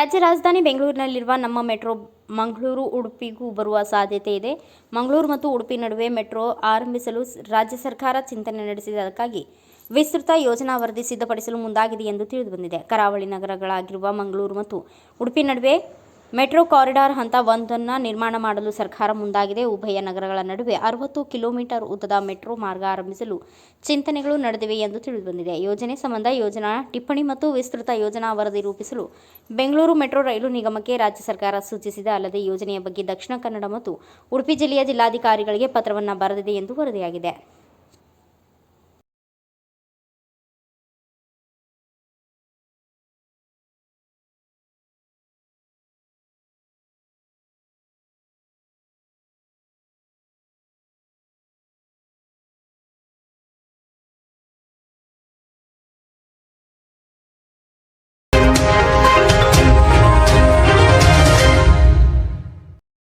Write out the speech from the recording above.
ರಾಜ್ಯ ರಾಜಧಾನಿ ಬೆಂಗಳೂರಿನಲ್ಲಿರುವ ನಮ್ಮ ಮೆಟ್ರೋ ಮಂಗಳೂರು ಉಡುಪಿಗೂ ಬರುವ ಸಾಧ್ಯತೆ ಇದೆ. ಮಂಗಳೂರು ಮತ್ತು ಉಡುಪಿ ನಡುವೆ ಮೆಟ್ರೋ ಆರಂಭಿಸಲು ರಾಜ್ಯ ಸರ್ಕಾರ ಚಿಂತನೆ ನಡೆಸಿದೆ. ಅದಕ್ಕಾಗಿ ವಿಸ್ತೃತ ಯೋಜನಾ ವರದಿ ಸಿದ್ಧಪಡಿಸಲು ಮುಂದಾಗಿದೆ ಎಂದು ತಿಳಿದುಬಂದಿದೆ. ಕರಾವಳಿ ನಗರಗಳಾಗಿರುವ ಮಂಗಳೂರು ಮತ್ತು ಉಡುಪಿ ನಡುವೆ ಮೆಟ್ರೋ ಕಾರಿಡಾರ್ ಹಂತ 1 ನಿರ್ಮಾಣ ಮಾಡಲು ಸರ್ಕಾರ ಮುಂದಾಗಿದೆ. ಉಭಯ ನಗರಗಳ ನಡುವೆ 60 ಕಿಲೋಮೀಟರ್ ಉದ್ದದ ಮೆಟ್ರೋ ಮಾರ್ಗ ಆರಂಭಿಸಲು ಚಿಂತನೆಗಳು ನಡೆದಿವೆ ಎಂದು ತಿಳಿದುಬಂದಿದೆ. ಯೋಜನೆ ಸಂಬಂಧ ಯೋಜನಾ ಟಿಪ್ಪಣಿ ಮತ್ತು ವಿಸ್ತೃತ ಯೋಜನಾ ವರದಿ ರೂಪಿಸಲು ಬೆಂಗಳೂರು ಮೆಟ್ರೋ ರೈಲು ನಿಗಮಕ್ಕೆ ರಾಜ್ಯ ಸರ್ಕಾರ ಸೂಚಿಸಿದೆ. ಅಲ್ಲದೆ ಯೋಜನೆಯ ಬಗ್ಗೆ ದಕ್ಷಿಣ ಕನ್ನಡ ಮತ್ತು ಉಡುಪಿ ಜಿಲ್ಲೆಯ ಜಿಲ್ಲಾಧಿಕಾರಿಗಳಿಗೆ ಪತ್ರವನ್ನು ಬರೆದಿದೆ ಎಂದು ವರದಿಯಾಗಿದೆ.